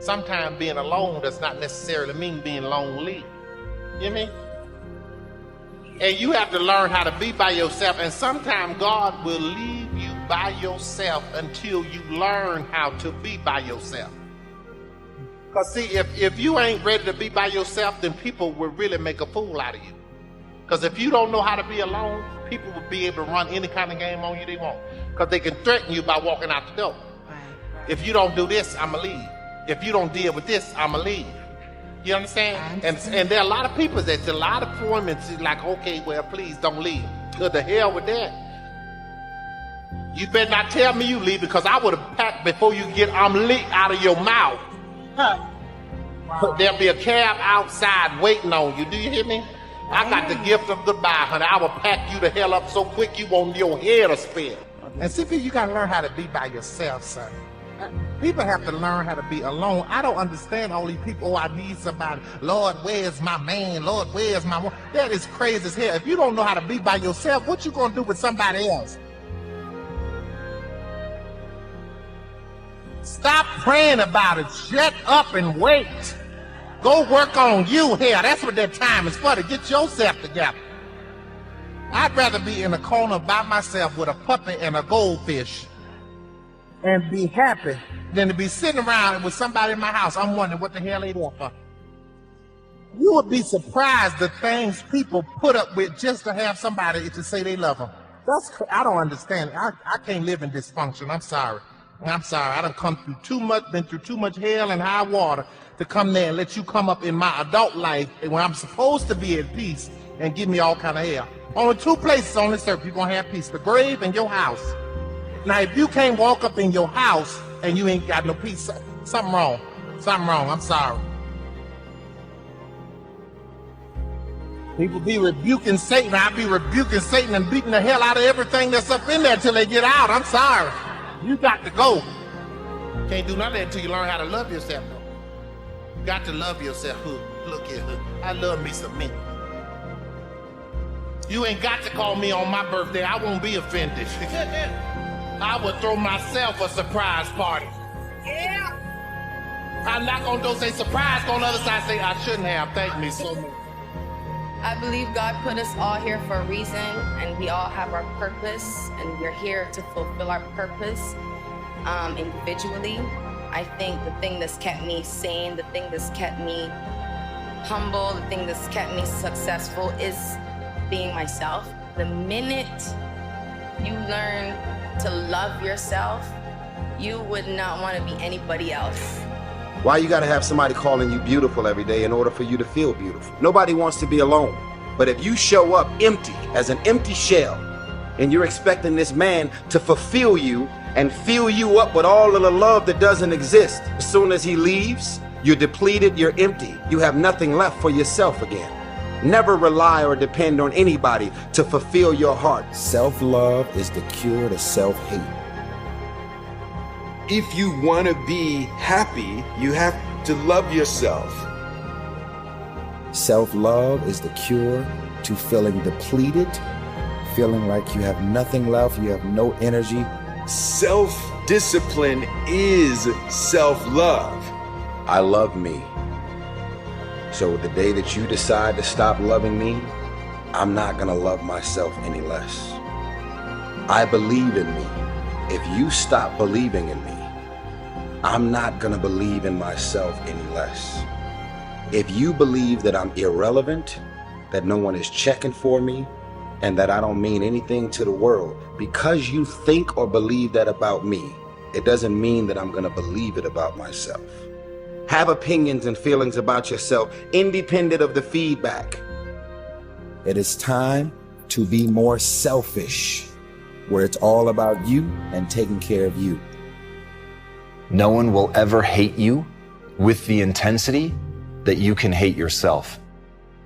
sometimes being alone does not necessarily mean being lonely. You mean? And you have to learn how to be by yourself. And sometimes God will leave you by yourself until you learn how to be by yourself. Because see, if you ain't ready to be by yourself, then people will really make a fool out of you. Because if you don't know how to be alone, people will be able to run any kind of game on you they want. Because they can threaten you by walking out the door. Right. If you don't do this, I'ma leave. If you don't deal with this, I'ma leave. You understand? And there are a lot of people that's a lot of appointments like, okay, well, please don't leave. To the hell with that. You better not tell me you leave, because I would have packed before you get out of your mouth. Wow. There'll be a cab outside waiting on you. Do you hear me? I got the gift of goodbye, honey. I will pack you the hell up so quick you want your head to spin. And see, you gotta learn how to be by yourself, son. People have to learn how to be alone. I don't understand all these people. Oh, I need somebody. Lord, where's my man? Lord, where's my woman? That is crazy as hell. If you don't know how to be by yourself, what you gonna do with somebody else? Stop praying about it. Shut up and wait. Go work on you here. That's what that time is for, to get yourself together. I'd rather be in a corner by myself with a puppy and a goldfish and be happy than to be sitting around with somebody in my house. I'm wondering what the hell they want for. You would be surprised the things people put up with just to have somebody to say they love them. I don't understand. I can't live in dysfunction. I'm sorry. I'm sorry. I done been through too much hell and high water to come there and let you come up in my adult life when I'm supposed to be at peace and give me all kind of hell. Only two places on this earth you're gonna have peace: the grave and your house. Now, if you can't walk up in your house and you ain't got no peace, something wrong. Something wrong. I'm sorry. People be rebuking Satan. I be rebuking Satan and beating the hell out of everything that's up in there till they get out. I'm sorry. You got to go. Can't do none of that until you learn how to love yourself, though. You got to love yourself. Look here, I love me some me. You ain't got to call me on my birthday. I won't be offended. I would throw myself a surprise party. Yeah. I'm not gonna go say surprise, on the other side say I shouldn't have. Thank me so much. I believe God put us all here for a reason, and we all have our purpose, and we're here to fulfill our purpose individually. I think the thing that's kept me sane, the thing that's kept me humble, the thing that's kept me successful is being myself. The minute you learn to love yourself, you would not want to be anybody else. Why you gotta have somebody calling you beautiful every day in order for you to feel beautiful? Nobody wants to be alone. But if you show up empty, as an empty shell, and you're expecting this man to fulfill you and fill you up with all of the love that doesn't exist, as soon as he leaves, you're depleted, you're empty. You have nothing left for yourself again. Never rely or depend on anybody to fulfill your heart. Self-love is the cure to self-hate. If you want to be happy, you have to love yourself. Self-love is the cure to feeling depleted, feeling like you have nothing left, you have no energy. Self-discipline is self-love. I love me. So the day that you decide to stop loving me, I'm not gonna love myself any less. I believe in me. If you stop believing in me, I'm not gonna believe in myself any less. If you believe that I'm irrelevant, that no one is checking for me, and that I don't mean anything to the world, because you think or believe that about me, it doesn't mean that I'm gonna believe it about myself. Have opinions and feelings about yourself independent of the feedback. It is time to be more selfish, where it's all about you and taking care of you. No one will ever hate you with the intensity that you can hate yourself.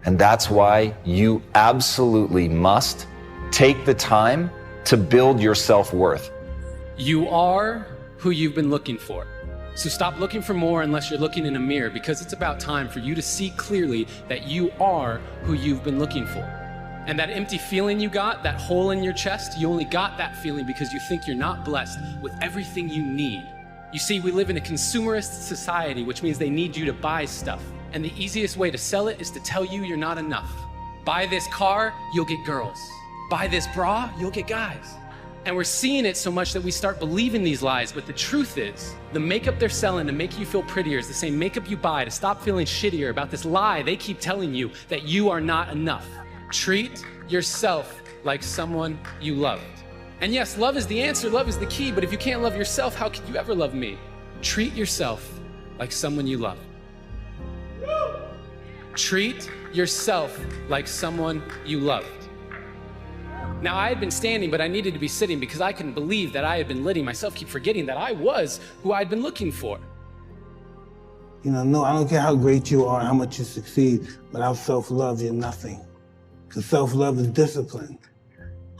And that's why you absolutely must take the time to build your self-worth. You are who you've been looking for. So stop looking for more unless you're looking in a mirror, because it's about time for you to see clearly that you are who you've been looking for. And that empty feeling you got, that hole in your chest, you only got that feeling because you think you're not blessed with everything you need You see, we live in a consumerist society, which means they need you to buy stuff. And the easiest way to sell it is to tell you you're not enough. Buy this car, you'll get girls. Buy this bra, you'll get guys. And we're seeing it so much that we start believing these lies. But the truth is, the makeup they're selling to make you feel prettier is the same makeup you buy to stop feeling shittier about this lie they keep telling you that you are not enough. Treat yourself like someone you loved. And yes, love is the answer, love is the key, but if you can't love yourself, how could you ever love me? Treat yourself like someone you love. Treat yourself like someone you loved. Now, I had been standing, but I needed to be sitting because I couldn't believe that I had been letting myself keep forgetting that I was who I'd been looking for. You know, no, I don't care how great you are, how much you succeed, without self-love, you're nothing. Because self-love is discipline.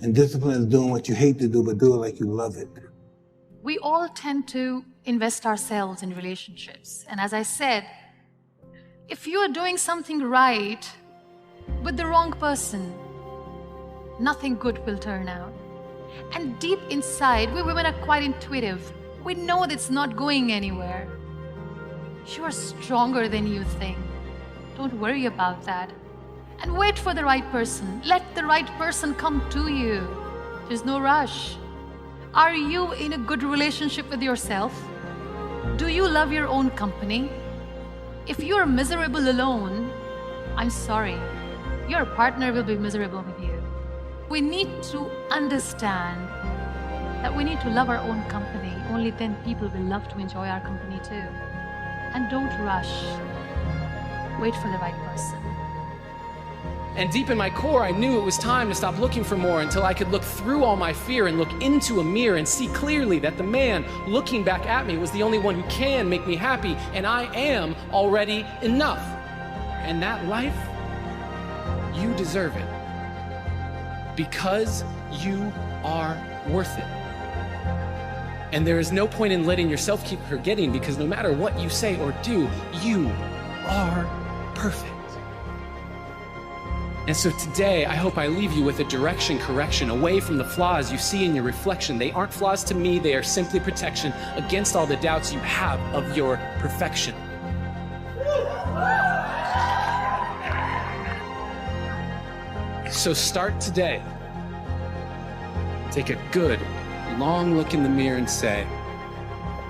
And discipline is doing what you hate to do, but do it like you love it. We all tend to invest ourselves in relationships. And as I said, if you are doing something right with the wrong person, nothing good will turn out. And deep inside, we women are quite intuitive. We know that it's not going anywhere. You are stronger than you think. Don't worry about that. And wait for the right person. Let the right person come to you. There's no rush. Are you in a good relationship with yourself? Do you love your own company? If you're miserable alone, I'm sorry. Your partner will be miserable with you. We need to understand that we need to love our own company. Only then people will love to enjoy our company too. And don't rush. Wait for the right person. And deep in my core, I knew it was time to stop looking for more until I could look through all my fear and look into a mirror and see clearly that the man looking back at me was the only one who can make me happy, and I am already enough. And that life, you deserve it. Because you are worth it. And there is no point in letting yourself keep forgetting, because no matter what you say or do, you are perfect. And so today, I hope I leave you with a direction correction away from the flaws you see in your reflection. They aren't flaws to me, they are simply protection against all the doubts you have of your perfection. So start today. Take a good, long look in the mirror and say,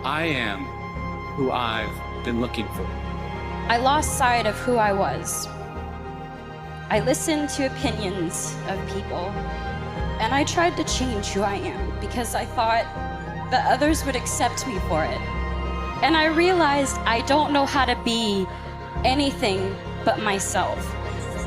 I am who I've been looking for. I lost sight of who I was. I listened to opinions of people, and I tried to change who I am because I thought that others would accept me for it. And I realized I don't know how to be anything but myself.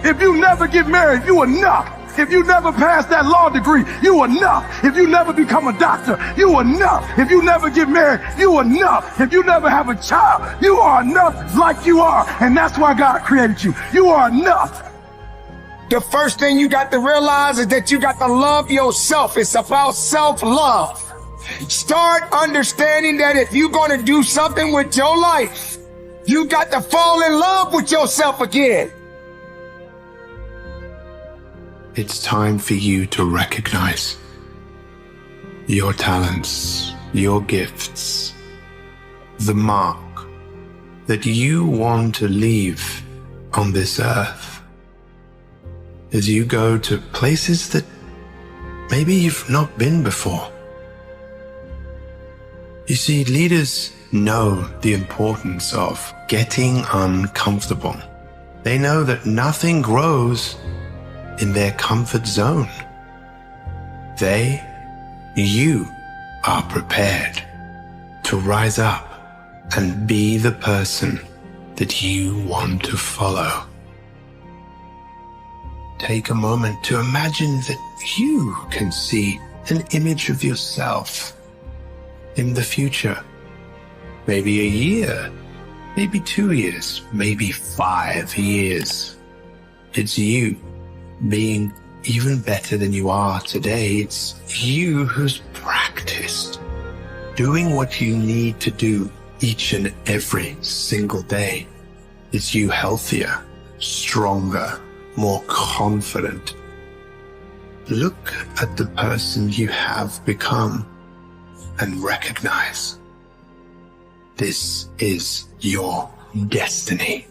If you never get married, you enough. If you never pass that law degree, you enough. If you never become a doctor, you enough. If you never get married, you enough. If you never have a child, you are enough like you are. And that's why God created you. You are enough. The first thing you got to realize is that you got to love yourself. It's about self-love. Start understanding that if you're going to do something with your life, you got to fall in love with yourself again. It's time for you to recognize your talents, your gifts, the mark that you want to leave on this earth. As you go to places that maybe you've not been before. You see, leaders know the importance of getting uncomfortable. They know that nothing grows in their comfort zone. You are prepared to rise up and be the person that you want to follow. Take a moment to imagine that you can see an image of yourself in the future. Maybe a year, maybe 2 years, maybe 5 years. It's you being even better than you are today. It's you who's practiced doing what you need to do each and every single day. It's you healthier, stronger, more confident. Look at the person you have become and recognize This is your destiny.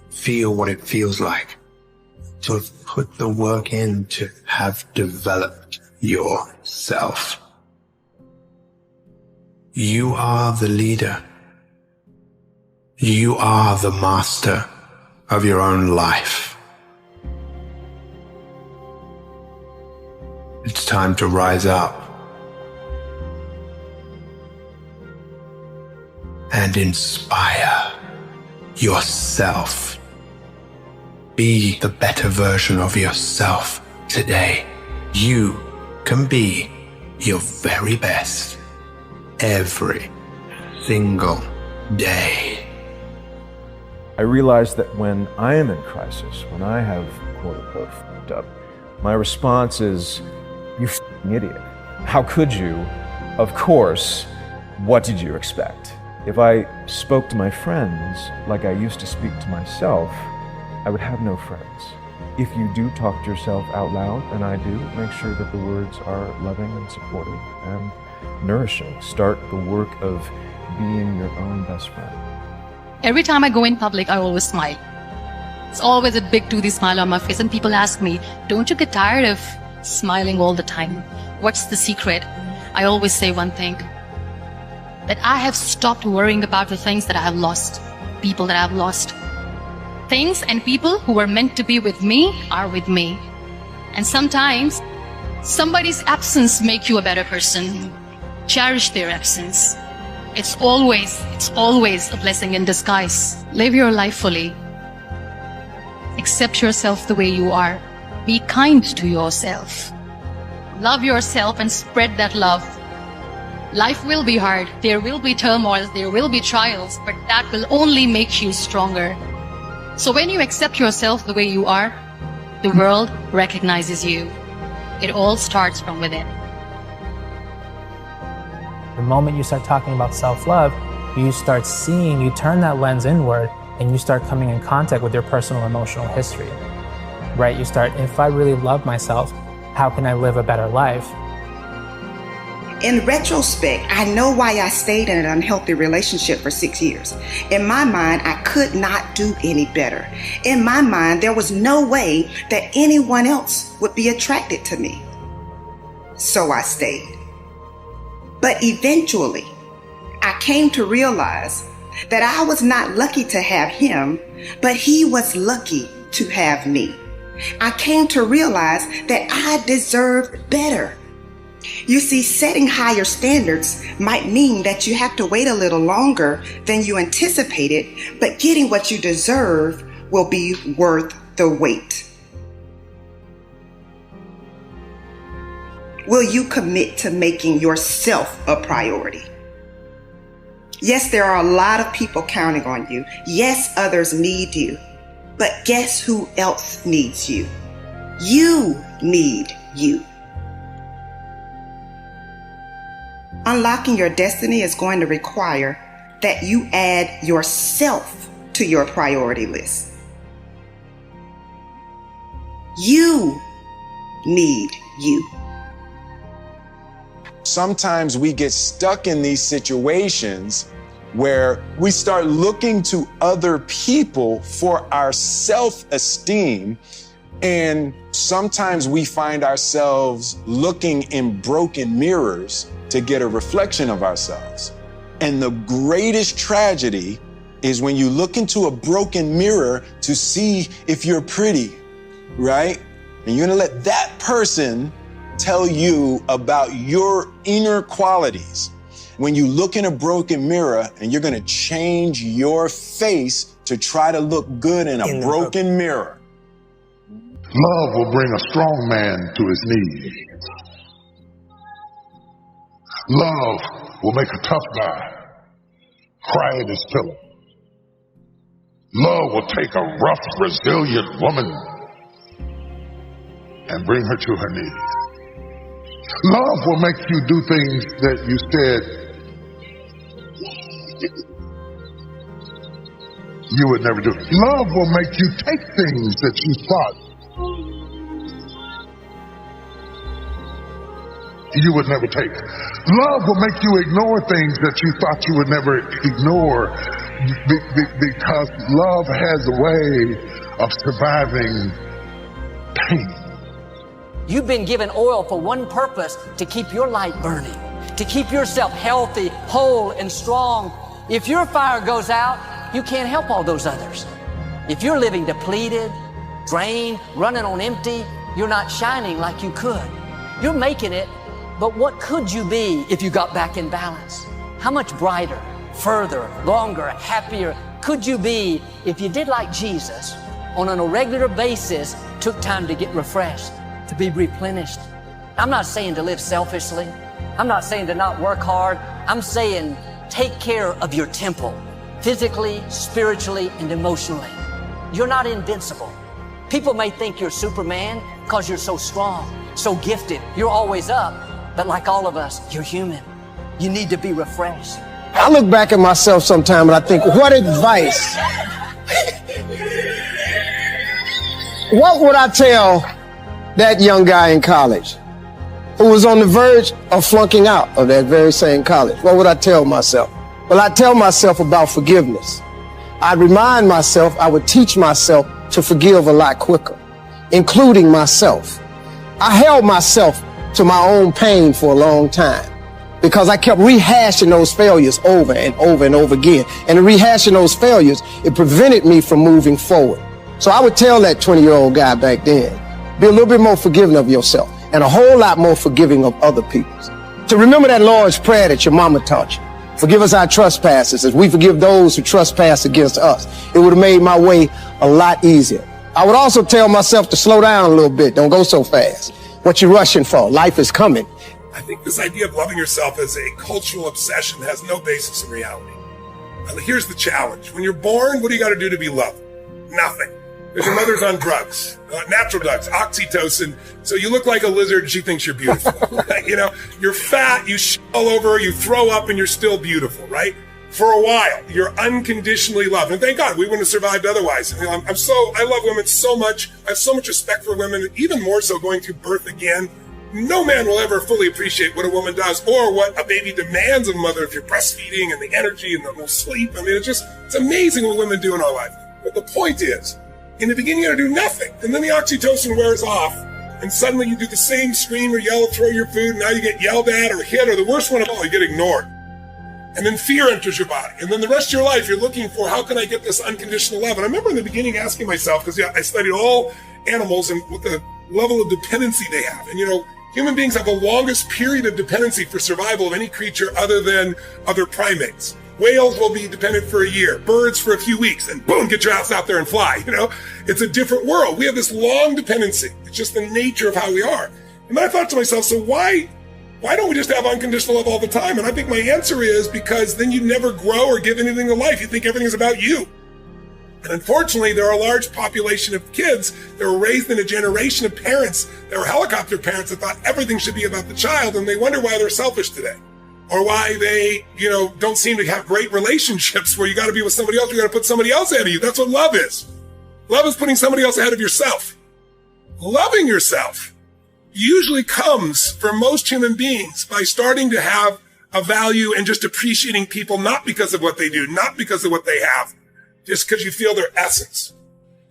Feel what it feels like to have put the work in, to have developed yourself. You are the leader. You are the master of your own life. It's time to rise up and inspire yourself. Be the better version of yourself today. You can be your very best every single day. I realize that when I am in crisis, when I have quote unquote fucked up, my response is, "You f***ing idiot. How could you? Of course. What did you expect?" If I spoke to my friends like I used to speak to myself, I would have no friends. If you do talk to yourself out loud, and I do, make sure that the words are loving and supportive and nourishing. Start the work of being your own best friend. Every time I go in public, I always smile. It's always a big toothy smile on my face, and people ask me, "Don't you get tired of smiling all the time? What's the secret?" I always say one thing, that I have stopped worrying about the things that I have lost, people that I have lost. Things and people who were meant to be with me are with me. And sometimes somebody's absence makes you a better person. Cherish their absence. It's always a blessing in disguise. Live your life fully. Accept yourself the way you are. Be kind to yourself. Love yourself and spread that love. Life will be hard. There will be turmoil. There will be trials, but that will only make you stronger. So when you accept yourself the way you are, the world recognizes you. It all starts from within. The moment you start talking about self-love, you start seeing, you turn that lens inward, and you start coming in contact with your personal emotional history, right? You start, if I really love myself, how can I live a better life? In retrospect, I know why I stayed in an unhealthy relationship for 6 years. In my mind, I could not do any better. In my mind, there was no way that anyone else would be attracted to me. So I stayed. But eventually, I came to realize that I was not lucky to have him, but he was lucky to have me. I came to realize that I deserved better. You see, setting higher standards might mean that you have to wait a little longer than you anticipated, but getting what you deserve will be worth the wait. Will you commit to making yourself a priority? Yes, there are a lot of people counting on you. Yes, others need you. But guess who else needs you? You need you. Unlocking your destiny is going to require that you add yourself to your priority list. You need you. Sometimes we get stuck in these situations where we start looking to other people for our self-esteem, and sometimes we find ourselves looking in broken mirrors to get a reflection of ourselves. And the greatest tragedy is when you look into a broken mirror to see if you're pretty, right? And you're gonna let that person tell you about your inner qualities. When you look in a broken mirror and you're gonna change your face to try to look good in a broken mirror. Love will bring a strong man to his knees. Love will make a tough guy cry at his pillow. Love will take a rough, resilient woman and bring her to her knees. Love will make you do things that you said you would never do. Love will make you take things that you thought you would never take. Love will make you ignore things that you thought you would never ignore because love has a way of surviving pain. You've been given oil for one purpose, to keep your light burning, to keep yourself healthy, whole, and strong. If your fire goes out, you can't help all those others. If you're living depleted, drained, running on empty, you're not shining like you could. You're making it, but what could you be if you got back in balance? How much brighter, further, longer, happier could you be if you did like Jesus, on an irregular basis, took time to get refreshed, to be replenished? I'm not saying to live selfishly. I'm not saying to not work hard. I'm saying take care of your temple, physically, spiritually, and emotionally. You're not invincible. People may think you're Superman because you're so strong, so gifted. You're always up. But like all of us, you're human. You need to be refreshed. I look back at myself sometime and I think, what advice? What would I tell that young guy in college who was on the verge of flunking out of that very same college? What would I tell myself? Well, I'd tell myself about forgiveness. I'd remind myself, I would teach myself to forgive a lot quicker, including myself. I held myself to my own pain for a long time because I kept rehashing those failures over and over and over again. And in rehashing those failures, it prevented me from moving forward. So I would tell that 20-year-old guy back then, be a little bit more forgiving of yourself and a whole lot more forgiving of other people. To remember that Lord's Prayer that your mama taught you. Forgive us our trespasses as we forgive those who trespass against us. It would have made my way a lot easier. I would also tell myself to slow down a little bit. Don't go so fast. What you rushing for? Life is coming. I think this idea of loving yourself as a cultural obsession has no basis in reality. Here's the challenge. When you're born, what do you got to do to be loved? Nothing. If your mother's on drugs, natural drugs, oxytocin, so you look like a lizard and she thinks you're beautiful. You know, you're fat, you shit all over, you throw up, and you're still beautiful, right? For a while, you're unconditionally loved. And thank God we wouldn't have survived otherwise. You know, I love women so much. I have so much respect for women, even more so going through birth again. No man will ever fully appreciate what a woman does or what a baby demands of a mother if you're breastfeeding and the energy and the no sleep. I mean, it's amazing what women do in our life. But the point is, in the beginning, you gotta do nothing. And then the oxytocin wears off. And suddenly you do the same, scream or yell, throw your food. And now you get yelled at or hit, or the worst one of all, you get ignored. And then fear enters your body. And then the rest of your life, you're looking for, how can I get this unconditional love? And I remember in the beginning asking myself, because I studied all animals and what the level of dependency they have. And you know, human beings have the longest period of dependency for survival of any creature other than other primates. Whales will be dependent for a year, birds for a few weeks, and boom, get your ass out there and fly. You know, it's a different world. We have this long dependency. It's just the nature of how we are. And then I thought to myself, so why don't we just have unconditional love all the time? And I think my answer is because then you never grow or give anything to life. You think everything's about you. And unfortunately, there are a large population of kids that were raised in a generation of parents that were helicopter parents that thought everything should be about the child, and they wonder why they're selfish today. Or why they, don't seem to have great relationships where you got to be with somebody else. You got to put somebody else ahead of you. That's what love is. Love is putting somebody else ahead of yourself. Loving yourself usually comes for most human beings by starting to have a value and just appreciating people, not because of what they do, not because of what they have, just because you feel their essence.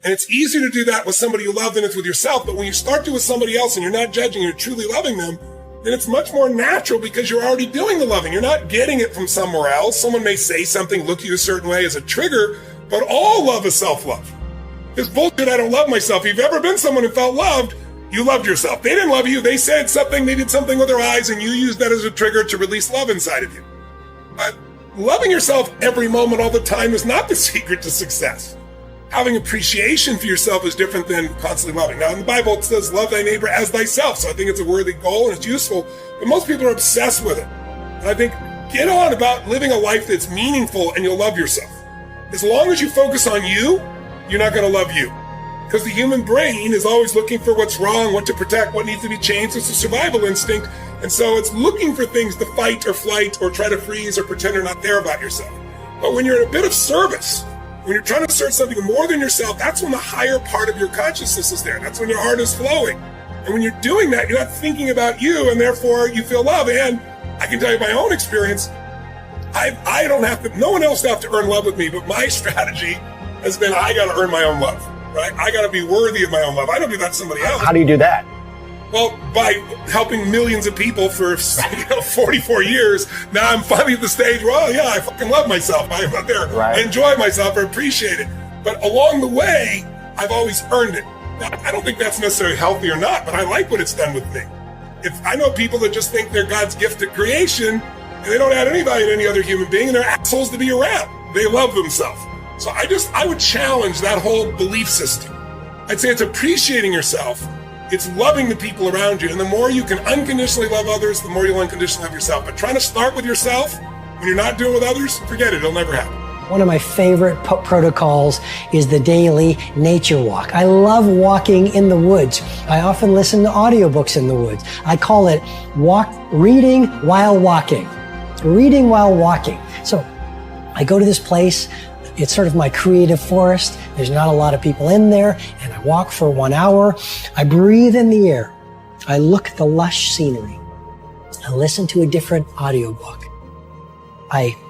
And it's easier to do that with somebody you love than it's with yourself. But when you start to with somebody else and you're not judging, you're truly loving them, then it's much more natural because you're already doing the loving. You're not getting it from somewhere else. Someone may say something, look at you a certain way as a trigger, but all love is self-love. This bullshit, I don't love myself. If you've ever been someone who felt loved, you loved yourself. They didn't love you. They said something, they did something with their eyes, and you used that as a trigger to release love inside of you. But loving yourself every moment, all the time is not the secret to success. Having appreciation for yourself is different than constantly loving. Now, in the Bible, it says, love thy neighbor as thyself. So I think it's a worthy goal and it's useful, but most people are obsessed with it. And I think get on about living a life that's meaningful and you'll love yourself. As long as you focus on you, you're not going to love you. Because the human brain is always looking for what's wrong, what to protect, what needs to be changed. It's a survival instinct. And so it's looking for things to fight or flight or try to freeze or pretend you're not there about yourself. But when you're in a bit of service, when you're trying to serve something more than yourself, that's when the higher part of your consciousness is there. That's when your heart is flowing. And when you're doing that, you're not thinking about you, and therefore you feel love. And I can tell you my own experience. I don't have to, no one else have to earn love with me, but my strategy has been I got to earn my own love, right? I got to be worthy of my own love. I don't do that to somebody else. How do you do that? Well, by helping millions of people for 44 years, now I'm finally at the stage where, oh yeah, I fucking love myself. I'm out there. Right. I enjoy myself. I appreciate it. But along the way, I've always earned it. Now, I don't think that's necessarily healthy or not, but I like what it's done with me. I know people that just think they're God's gift to creation, and they don't add any value to any other human being, and they're assholes to be around. They love themselves. So I would challenge that whole belief system. I'd say it's appreciating yourself. It's loving the people around you. And the more you can unconditionally love others, the more you'll unconditionally love yourself. But trying to start with yourself when you're not doing it with others, forget it. It'll never happen. One of my favorite protocols is the daily nature walk. I love walking in the woods. I often listen to audiobooks in the woods. I call it reading while walking. Reading while walking. So I go to this place. It's sort of my creative forest. There's not a lot of people in there, and I walk for 1 hour. I breathe in the air. I look at the lush scenery. I listen to a different audiobook.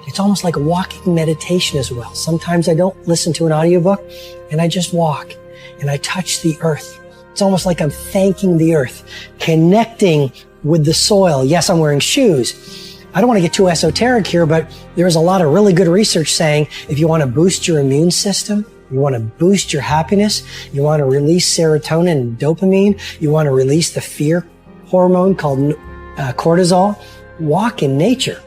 It's almost like a walking meditation as well. Sometimes I don't listen to an audiobook, and I just walk, and I touch the earth. It's almost like I'm thanking the earth, connecting with the soil. Yes, I'm wearing shoes. I don't want to get too esoteric here, but there's a lot of really good research saying if you want to boost your immune system, you want to boost your happiness, you want to release serotonin and dopamine, you want to release the fear hormone called cortisol, walk in nature.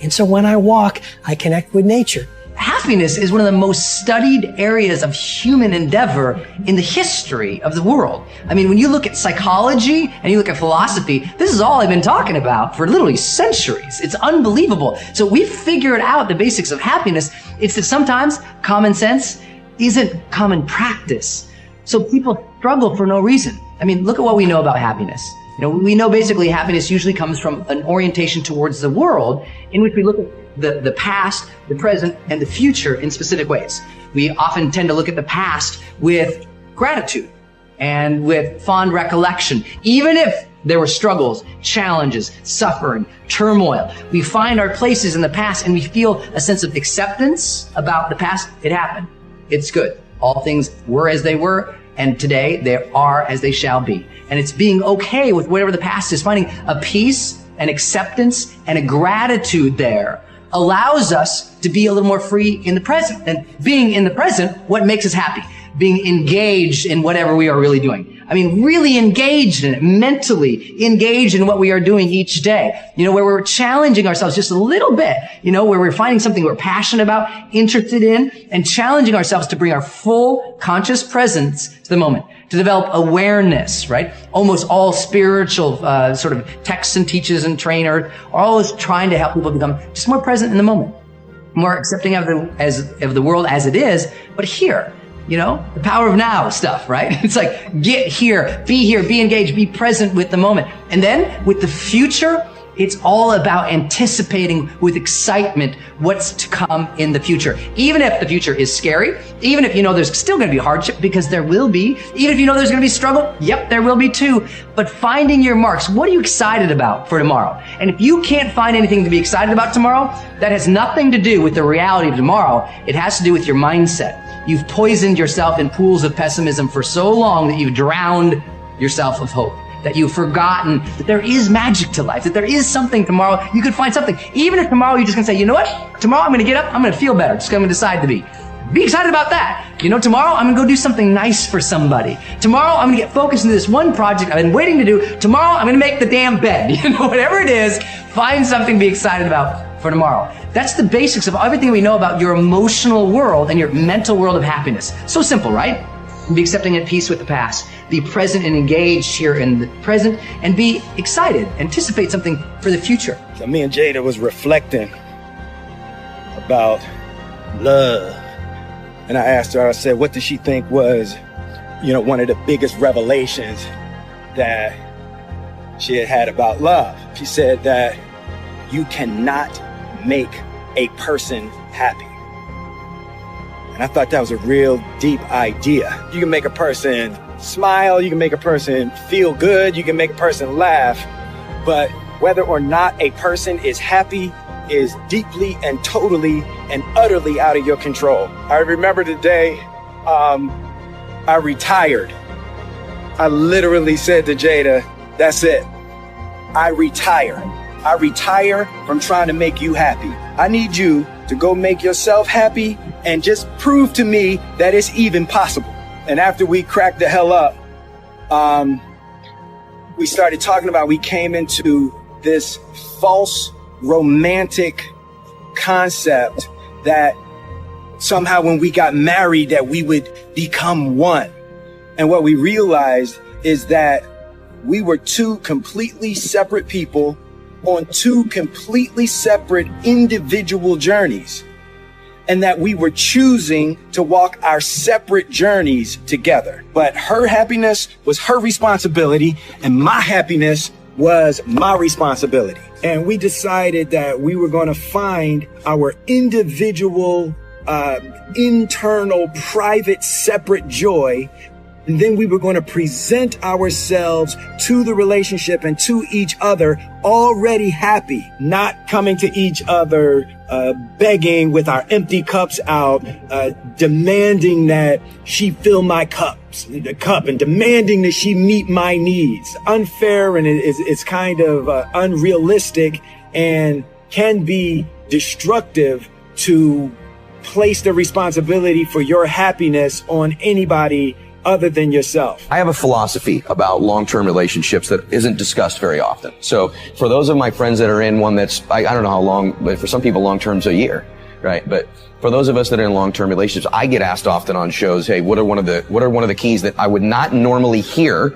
And so when I walk, I connect with nature. Happiness is one of the most studied areas of human endeavor in the history of the world. I mean, when you look at psychology and you look at philosophy, this is all I've been talking about for literally centuries. It's unbelievable. So we figured out the basics of happiness. It's that sometimes common sense isn't common practice. So people struggle for no reason. I mean, look at what we know about happiness. We know basically happiness usually comes from an orientation towards the world in which we look at the past, the present, and the future in specific ways. We often tend to look at the past with gratitude and with fond recollection. Even if there were struggles, challenges, suffering, turmoil, we find our places in the past and we feel a sense of acceptance about the past. It happened. It's good. All things were as they were, and today they are as they shall be. And it's being okay with whatever the past is, finding a peace, an acceptance, and a gratitude there allows us to be a little more free in the present. And being in the present, what makes us happy? Being engaged in whatever we are really doing. I mean, really engaged in it, mentally engaged in what we are doing each day. Where we're challenging ourselves just a little bit, where we're finding something we're passionate about, interested in, and challenging ourselves to bring our full conscious presence to the moment, to develop awareness, right? Almost all spiritual sort of texts and teachers and trainers are always trying to help people become just more present in the moment, more accepting of the world as it is, but here. The power of now stuff, right? It's like, get here, be engaged, be present with the moment. And then with the future, it's all about anticipating with excitement what's to come in the future. Even if the future is scary, even if there's still going to be hardship, because there will be, even if there's going to be struggle, yep, there will be too. But finding your marks, what are you excited about for tomorrow? And if you can't find anything to be excited about tomorrow, that has nothing to do with the reality of tomorrow. It has to do with your mindset. You've poisoned yourself in pools of pessimism for so long that you've drowned yourself of hope, that you've forgotten that there is magic to life, that there is something tomorrow. You could find something. Even if tomorrow you're just going to say, you know what? Tomorrow I'm going to get up. I'm going to feel better. Just going to decide to be. Be excited about that. Tomorrow I'm going to go do something nice for somebody. Tomorrow I'm going to get focused into this one project I've been waiting to do. Tomorrow I'm going to make the damn bed. Whatever it is, find something to be excited about for tomorrow. That's the basics of everything we know about your emotional world and your mental world of happiness. So simple, right? Be accepting at peace with the past. Be present and engaged here in the present, and be excited. Anticipate something for the future. So me and Jada was reflecting about love. And I asked her, I said, what does she think was, one of the biggest revelations that she had about love? She said that you cannot make a person happy. And I thought that was a real deep idea. You can make a person smile, you can make a person feel good, you can make a person laugh, but whether or not a person is happy is deeply and totally and utterly out of your control. I remember the day I retired. I literally said to Jada, that's it. I retire. I retire from trying to make you happy. I need you to go make yourself happy and just prove to me that it's even possible. And after we cracked the hell up, we started talking about, we came into this false romantic concept that somehow when we got married that we would become one. And what we realized is that we were two completely separate people on two completely separate individual journeys, and that we were choosing to walk our separate journeys together. But her happiness was her responsibility, and my happiness was my responsibility. And we decided that we were going to find our individual, internal, private, separate joy. And then we were going to present ourselves to the relationship and to each other already happy, not coming to each other begging with our empty cups out, demanding that she fill my cup and demanding that she meet my needs. Unfair, and it's kind of unrealistic and can be destructive to place the responsibility for your happiness on anybody other than yourself. I have a philosophy about long-term relationships that isn't discussed very often. So for those of my friends that are in one that's, I don't know how long, but for some people long-term's a year, right? But for those of us that are in long-term relationships, I get asked often on shows, hey, what are one of the keys that I would not normally hear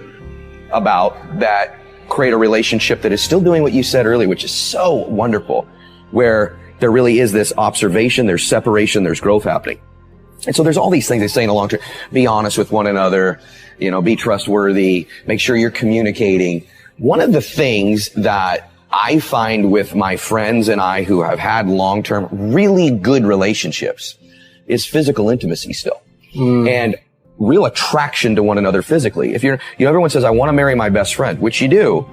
about that create a relationship that is still doing what you said earlier, which is so wonderful, where there really is this observation, there's separation, there's growth happening. And so there's all these things they say in the long term. Be honest with one another, be trustworthy, make sure you're communicating. One of the things that I find with my friends and I who have had long-term, really good relationships is physical intimacy still. And real attraction to one another physically. If everyone says, I want to marry my best friend, which you do,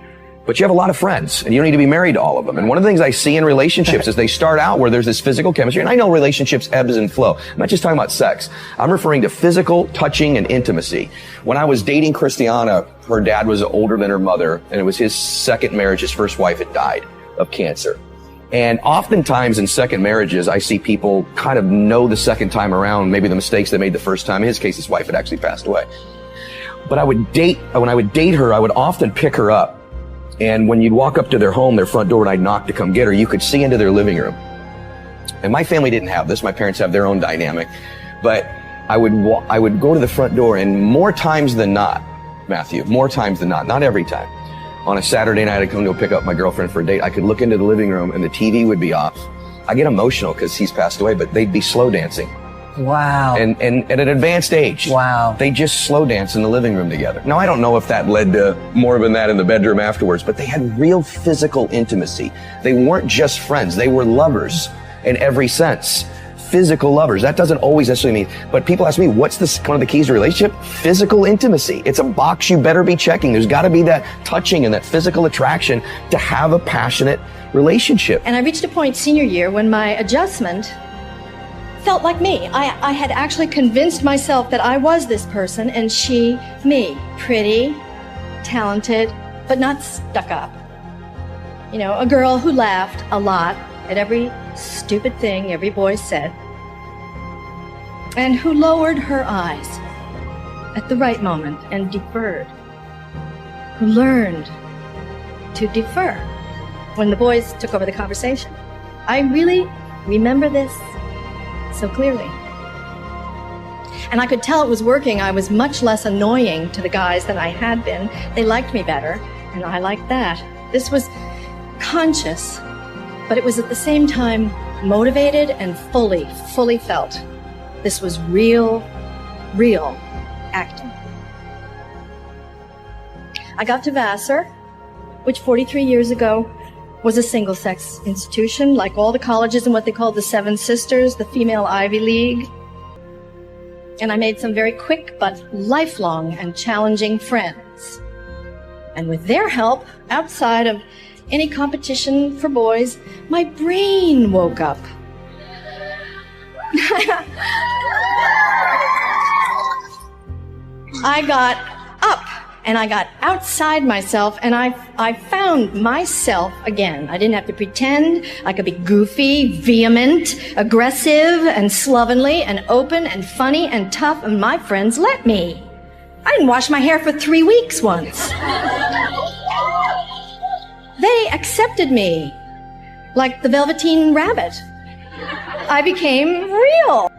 but you have a lot of friends and you don't need to be married to all of them. And one of the things I see in relationships is they start out where there's this physical chemistry. And I know relationships ebbs and flow. I'm not just talking about sex. I'm referring to physical touching and intimacy. When I was dating Christiana, her dad was older than her mother, and it was his second marriage. His first wife had died of cancer. And oftentimes in second marriages, I see people kind of know the second time around, maybe the mistakes they made the first time. In his case, his wife had actually passed away. But when I would date her, I would often pick her up. And when you'd walk up to their home, their front door, and I'd knock to come get her, you could see into their living room. And my family didn't have this. My parents have their own dynamic. But I would go to the front door, and more times than not, Matthew, more times than not every time, on a Saturday night I'd come to pick up my girlfriend for a date, I could look into the living room and the TV would be off. I get emotional because he's passed away, but they'd be slow dancing. Wow. And at an advanced age. Wow. They just slow dance in the living room together. Now, I don't know if that led to more than that in the bedroom afterwards, but they had real physical intimacy. They weren't just friends. They were lovers in every sense. Physical lovers. That doesn't always necessarily mean, but people ask me, what's one of the keys to a relationship? Physical intimacy. It's a box you better be checking. There's got to be that touching and that physical attraction to have a passionate relationship. And I reached a point senior year when my adjustment felt like me. I had actually convinced myself that I was this person and she, me. Pretty, talented, but not stuck up. A girl who laughed a lot at every stupid thing every boy said, and who lowered her eyes at the right moment and deferred, who learned to defer when the boys took over the conversation. I really remember this so clearly. And I could tell it was working. I was much less annoying to the guys than I had been. They liked me better, and I liked that. This was conscious, but it was at the same time motivated and fully felt. This was real acting. I got to Vassar, which 43 years ago was a single-sex institution, like all the colleges in what they called the Seven Sisters, the female Ivy League. And I made some very quick but lifelong and challenging friends. And with their help, outside of any competition for boys, my brain woke up. I got up and I got outside myself and I found myself again. I didn't have to pretend. I could be goofy, vehement, aggressive, and slovenly, and open, and funny, and tough, and my friends let me. I didn't wash my hair for 3 weeks once. They accepted me like the Velveteen Rabbit. I became real.